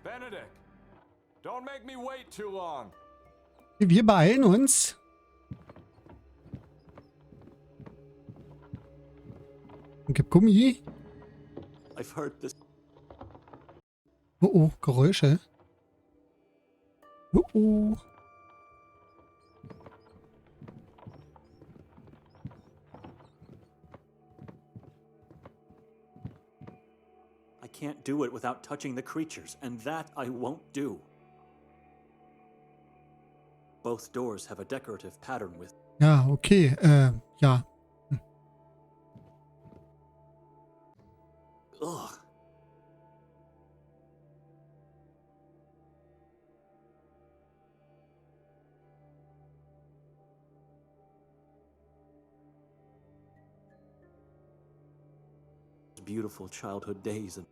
Benedict, don't make me wait too long. Wir beeilen uns. Und gib Gummi. I've heard this. Oh, oh, Geräusche. Oh, oh. I can't do it without touching the creatures, and that I won't do. Both doors have a decorative pattern with. Ja, okay. Ja. Ugh. Beautiful childhood days and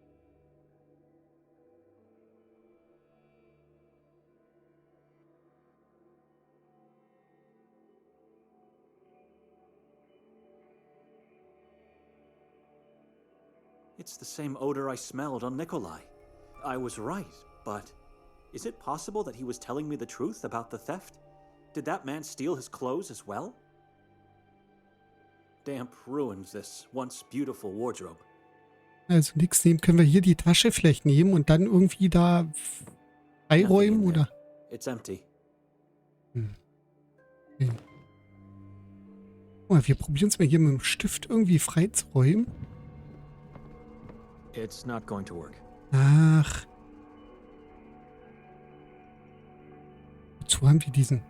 it's the same odor I smelled on Nikolai. I was right, but is it possible that he was telling me the truth about the theft? Did that man steal his clothes as well? Damp ruins this once beautiful wardrobe. Also nichts nehmen. Können wir hier die Tasche vielleicht nehmen und dann irgendwie da freiräumen, oder? It's empty. Okay. Oh, wir probieren es mal hier mit dem Stift irgendwie freizuräumen. It's not going to work. Ach. Wozu haben wir diesen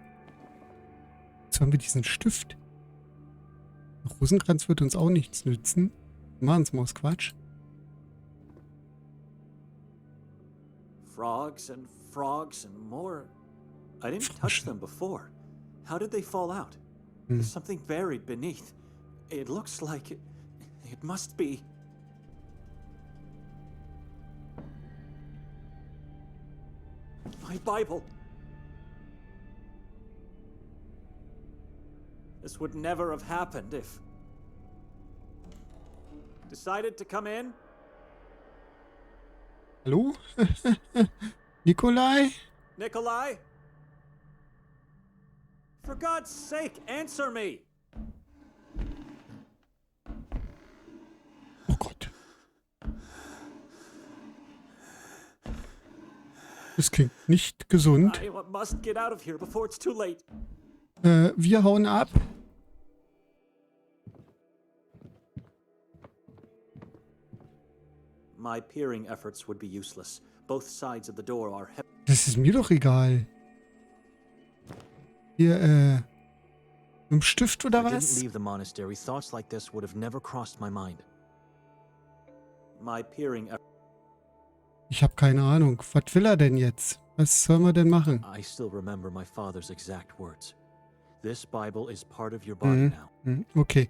Stift? Ein Rosenkranz wird uns auch nichts nützen. Wir machen es mal aus Quatsch. Frogs and more. I didn't touch them before. How did they fall out? There's something buried beneath. It looks like it must be. My Bible. This would never have happened if. Decided to come in? Hallo? Nikolai? Nikolai? For God's sake, answer me! Oh Gott. Das klingt nicht gesund. I must get out of here before it's too late. Wir hauen ab. My peering efforts would be useless. Both sides of the door are heavy. Das ist mir doch egal. Hier, mit dem Stift oder I didn't was? leave the monastery. Thoughts like this would have never crossed my mind. My peering Ich habe keine Ahnung. Was will er denn jetzt? Was sollen wir denn machen? I still remember my father's exact words. This Bible is part of your body now. Okay.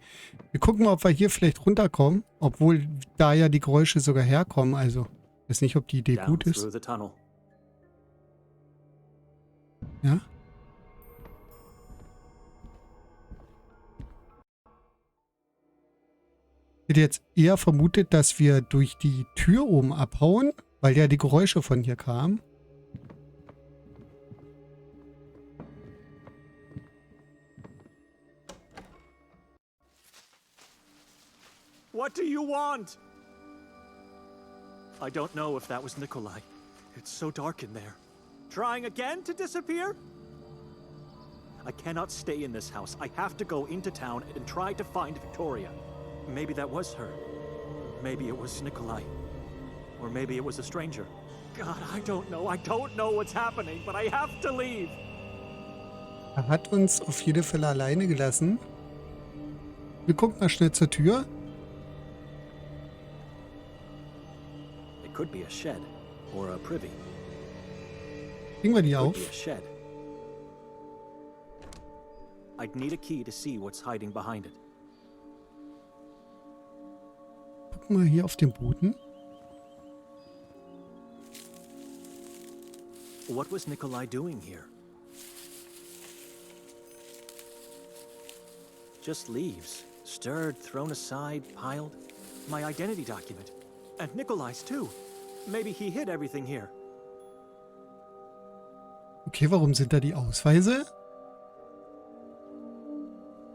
Wir gucken mal, ob wir hier vielleicht runterkommen. Obwohl da ja die Geräusche sogar herkommen. Also, ich weiß nicht, ob die Idee Down gut ist. through the tunnel. Ja? Ich hätte jetzt eher vermutet, dass wir durch die Tür oben abhauen, weil ja die Geräusche von hier kamen. What do you want? I don't know if that was Nikolai. It's so dark in there. Trying again to disappear? I cannot stay in this house. I have to go into town and try to find Victoria. Maybe that was her. Maybe it was Nikolai. Or maybe it was a stranger. God, I don't know. I don't know what's happening, but I have to leave. Er hat uns auf jeden Fall alleine gelassen. Wir gucken mal schnell zur Tür. It could be a shed or a privy. Kriegen wir die Could auf? be a shed. I'd need a key to see what's hiding behind it. Gucken wir hier auf den Boden. What was Nikolai doing here? Just leaves. Stirred, thrown aside, piled. My identity document. And Nikolai's too. Maybe he hid everything here. Okay, warum sind da die Ausweise?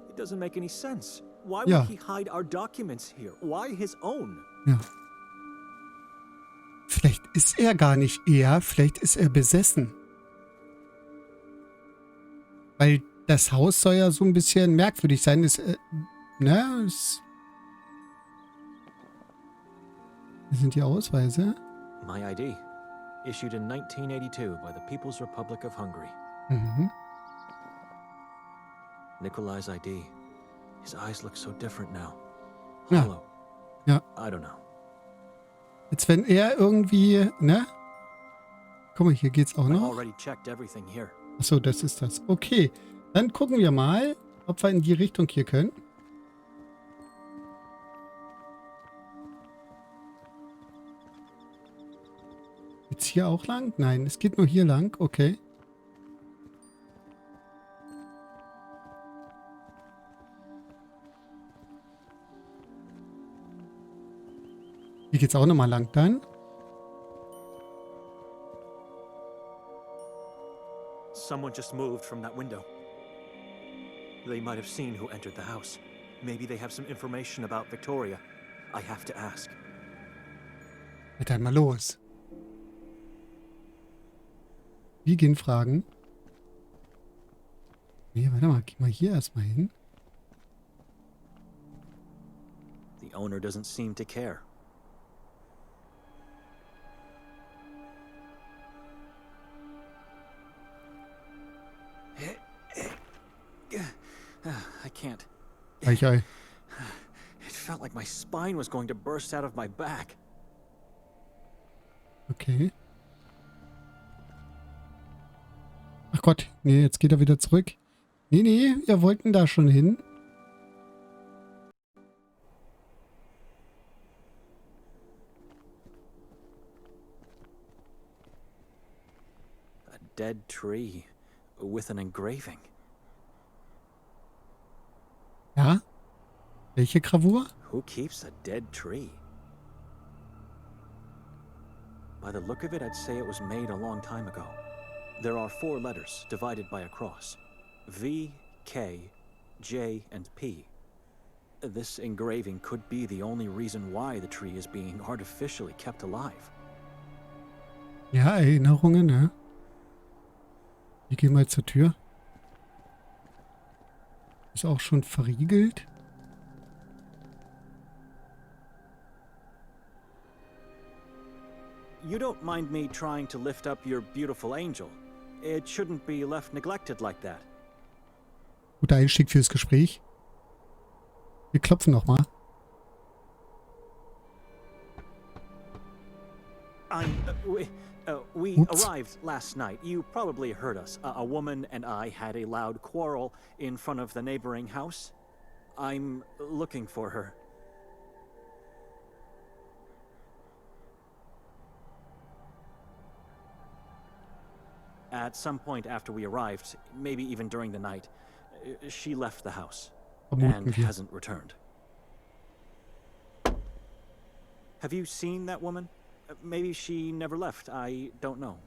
It doesn't make any sense. Why Ja. would he hide our documents here? Why his own? Ja. Vielleicht ist er gar nicht er, vielleicht ist er besessen. Weil das Haus soll ja so ein bisschen merkwürdig sein. Das, ne? Hier sind die Ausweise. My ID. Issued in 1982 by the People's Republic of Hungary. Mhm. Nikolai's ID. His eyes look so different now. Ja. Hollow. Ja. I don't know. Als wenn er irgendwie, ne? Guck mal, hier geht's auch I noch. already checked everything here. Achso, das ist das. Okay. Dann gucken wir mal, ob wir in die Richtung hier können. Geht's hier auch lang? Nein, es geht nur hier lang. Okay. Hier geht's auch nochmal lang dann. Someone just moved from that window. They might have seen who entered the house. Maybe they have some information about Victoria. I have to ask. Ja, dann mal los. Wir gehen fragen. Nee, warte mal, geh mal hier erstmal hin. The owner doesn't seem to care. I can't. Ei. It felt like my spine was going to burst out of my back. Okay. Ach Gott, nee, jetzt geht er wieder zurück. Nee, wir wollten da schon hin. A dead tree with an engraving. Ja? Welche Gravur? Who keeps a dead tree? By the look of it, I'd say it was made a long time ago. There are 4 letters divided by a cross. V, K, J, and P. This engraving could be the only reason why the tree is being artificially kept alive. Ja, Erinnerungen, ne? Wir gehen mal zur Tür. Ist auch schon verriegelt. You don't mind me trying to lift up your beautiful angel. It shouldn't be left neglected like that. Guter Einstieg fürs Gespräch. Wir klopfen nochmal. We Oops. arrived last night. You probably heard us. A woman and I had a loud quarrel in front of the neighboring house. I'm looking for her. At some point after we arrived, maybe even during the night, she left the house Vermuten and wir. hasn't returned. Have you seen that woman? Maybe she never left. I don't know.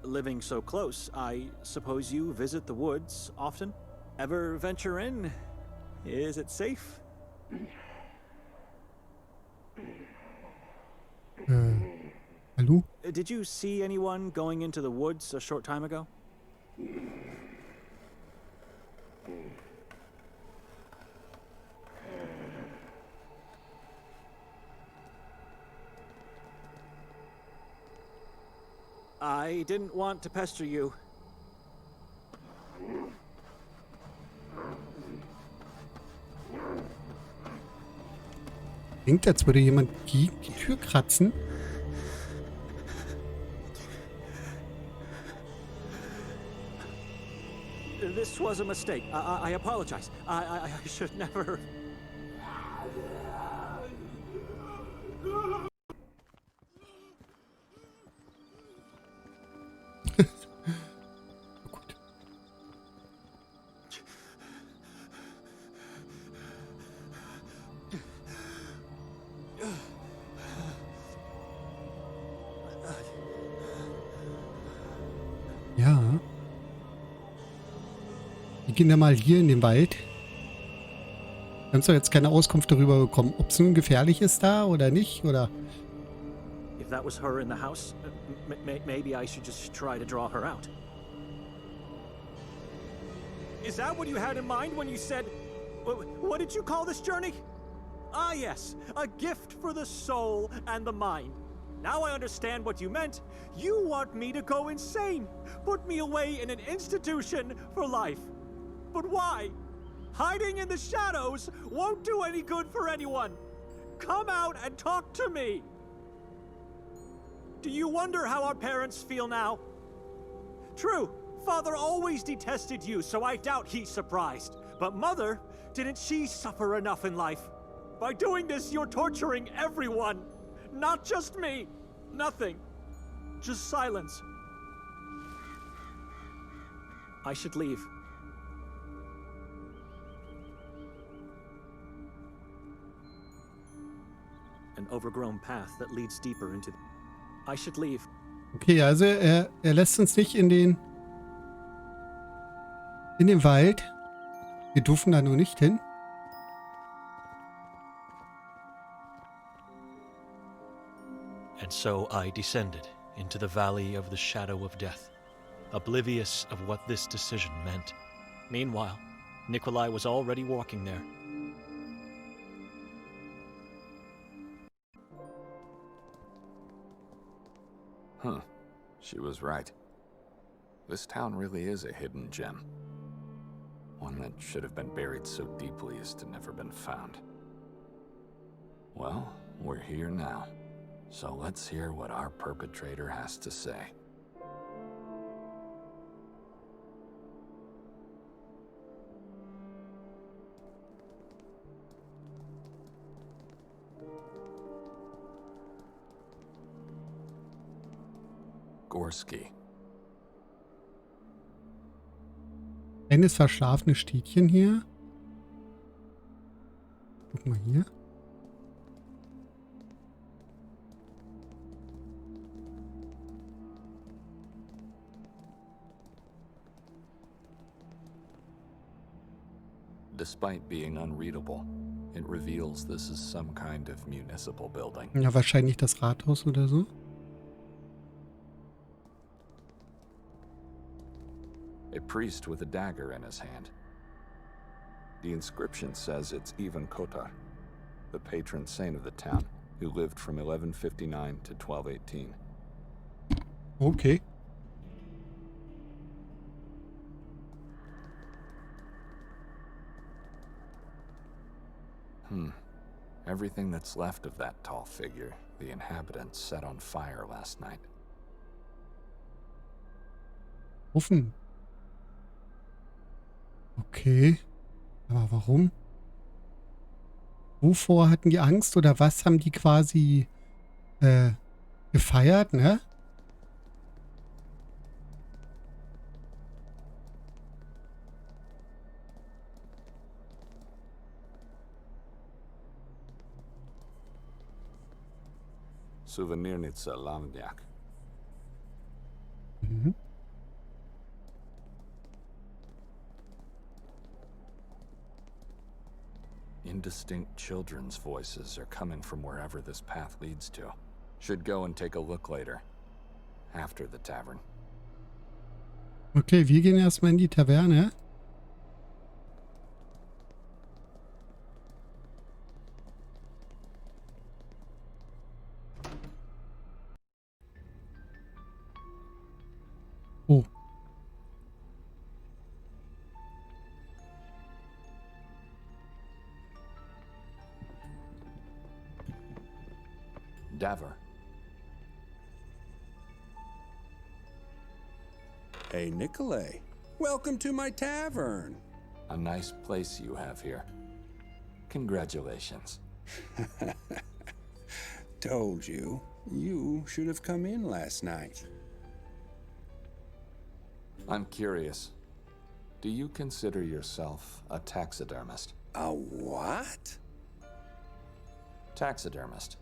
Living so close, I suppose you visit the woods often? Ever venture in? Is it safe? Hallo? Did you see anyone going into the woods a short time ago? I didn't want to pester you. Klingt, als würde jemand gegen die Tür kratzen. This was a mistake. I apologize. I should never... Gut. Ja. Wir gehen ja mal hier in den Wald. Kannst du jetzt keine Auskunft darüber bekommen, ob es nun gefährlich ist da oder nicht, oder? If that was her in the house, maybe I should just try to draw her out. Is that what you had in mind when you said... What did you call this journey? Ah, yes. A gift for the soul and the mind. Now I understand what you meant. You want me to go insane. Put me away in an institution for life. But why? Hiding in the shadows won't do any good for anyone. Come out and talk to me. Do you wonder how our parents feel now? True, Father always detested you, so I doubt he's surprised. But Mother, didn't she suffer enough in life? By doing this, you're torturing everyone. Not just me. Nothing. Just silence. I should leave. An overgrown path that leads deeper into... I should leave. Okay, also er lässt uns nicht in den Wald. Wir dürfen da nur nicht hin. And so I descended into the valley of the shadow of death, oblivious of what this decision meant. Meanwhile, Nikolai was already walking there. Huh. She was right. This town really is a hidden gem. One that should have been buried so deeply as to never been found. Well, we're here now. So let's hear what our perpetrator has to say. Gorski. Eines verschlafene Städtchen hier. Guck mal hier. Despite being unreadable, it reveals this is some kind of municipal building. Ja, wahrscheinlich das Rathaus oder so. A priest with a dagger in his hand. The inscription says it's even Kotar, the patron saint of the town, who lived from 1159 to 1218. Okay. Everything that's left of that tall figure, the inhabitants set on fire last night. Offen. Okay. Aber warum? Wovor hatten die Angst oder was haben die quasi gefeiert, ne? Souvenirnitsa Lamniak. Mhm. Indistinct children's voices are coming from wherever this path leads to. Should go and take a look later. After the tavern. Okay, wir gehen erstmal in die Taverne. Oh. Daver. Hey, Nikolai. Welcome to my tavern. A nice place you have here. Congratulations. Told you. You should have come in last night. I'm curious. Do you consider yourself a taxidermist? A what? Taxidermist.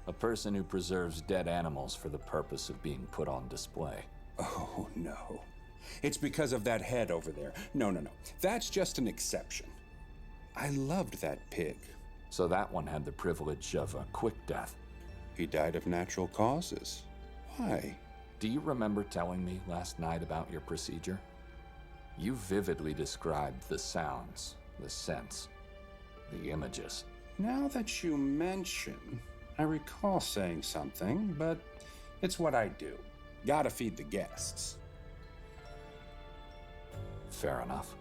A person who preserves dead animals for the purpose of being put on display. Oh, no. It's because of that head over there. No. That's just an exception. I loved that pig. So that one had the privilege of a quick death. He died of natural causes. Why? Do you remember telling me last night about your procedure? You vividly described the sounds, the scents, the images. Now that you mention, I recall saying something, but it's what I do. Gotta feed the guests. Fair enough.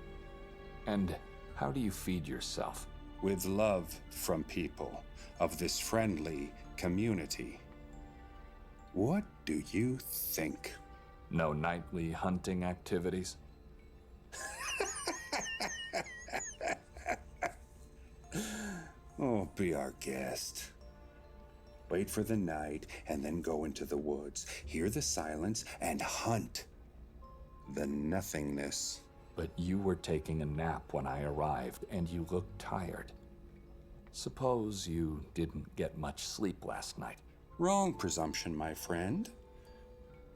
And how do you feed yourself? With love from people of this friendly community. What do you think? No nightly hunting activities? Oh, be our guest. Wait for the night and then go into the woods. Hear the silence and hunt the nothingness. But you were taking a nap when I arrived, and you looked tired. Suppose you didn't get much sleep last night. Wrong presumption, my friend.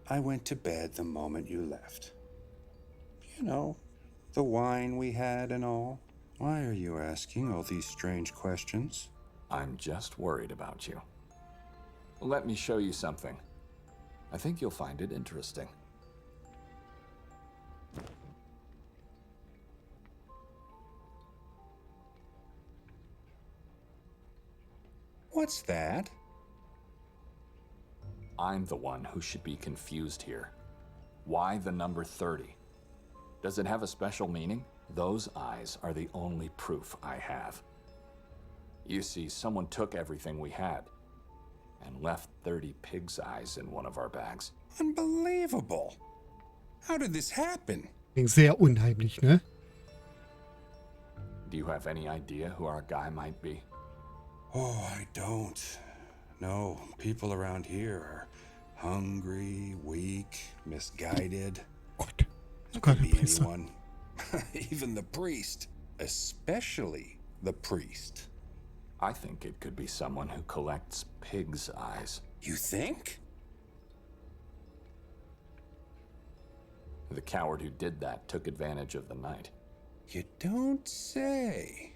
I went to bed the moment you left. You know, the wine we had and all. Why are you asking all these strange questions? I'm just worried about you. Let me show you something. I think you'll find it interesting. What's that? I'm the one who should be confused here. Why the number 30? Does it have a special meaning? Those eyes are the only proof I have. You see, someone took everything we had and left 30 pig's eyes in one of our bags. Unbelievable. How did this happen? Klingt sehr unheimlich, ne? Do you have any idea who our guy might be? Oh, I don't. No, people around here are hungry, weak, misguided. Gott, It sogar could der be Priester. anyone. Even the priest. Especially the priest. I think it could be someone who collects pig's eyes. You think? The coward who did that took advantage of the night. You don't say.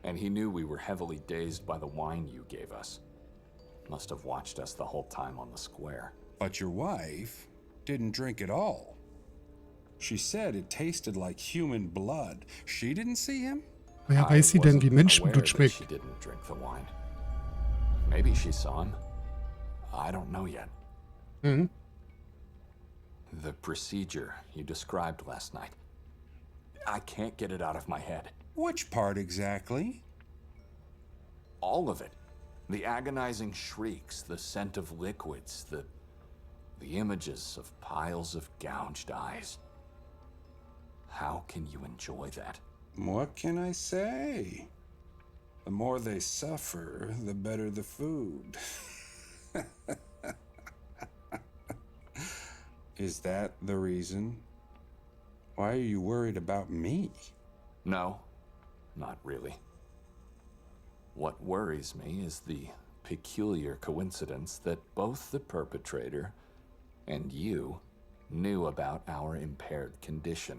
And he knew we were heavily dazed by the wine you gave us. Must have watched us the whole time on the square. But your wife didn't drink at all. She said it tasted like human blood. She didn't see him? Woher weiß sie denn, wie Menschenblut She schmeckt? didn't drink the wine. Maybe she saw him. I don't know yet. Mhm. The procedure you described last night. I can't get it out of my head. Which part exactly? All of it. The agonizing shrieks, the scent of liquids, the images of piles of gouged eyes. How can you enjoy that? What can I say? The more they suffer, the better the food. Is that the reason? Why are you worried about me? No, not really. What worries me is the peculiar coincidence that both the perpetrator and you knew about our impaired condition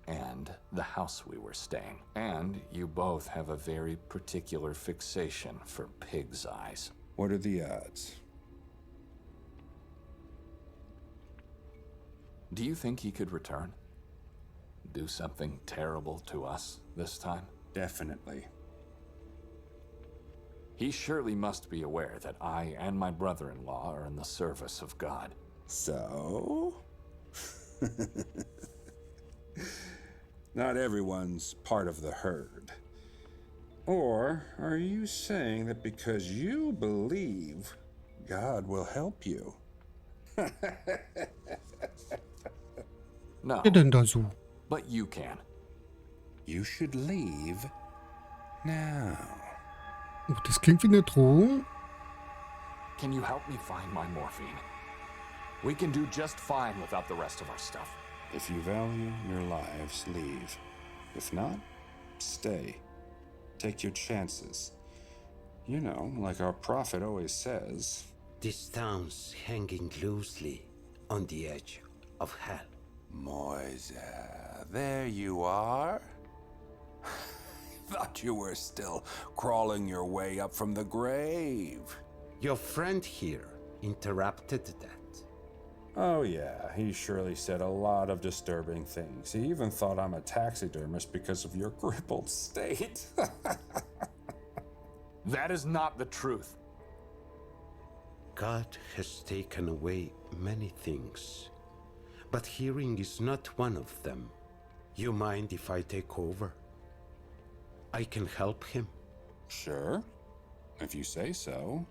and the house we were staying. And you both have a very particular fixation for pig's eyes. What are the odds? Do you think he could return? Do something terrible to us this time? Definitely. He surely must be aware that I and my brother-in-law are in the service of God. So? Not everyone's part of the herd. Or are you saying that because you believe, God will help you? No, Wer denn da so? but you can. You should leave now. Oh, das klingt wie eine Drohung. Can you help me find my morphine? We can do just fine without the rest of our stuff. If you value your lives, leave. If not, stay. Take your chances. You know, like our prophet always says. This town's hanging loosely on the edge of hell. Moise, there you are. Thought you were still crawling your way up from the grave. Your friend here interrupted that. Oh yeah, he surely said a lot of disturbing things. He even thought I'm a taxidermist because of your crippled state. That is not the truth. God has taken away many things, but hearing is not one of them. You mind if I take over? I can help him. Sure, if you say so.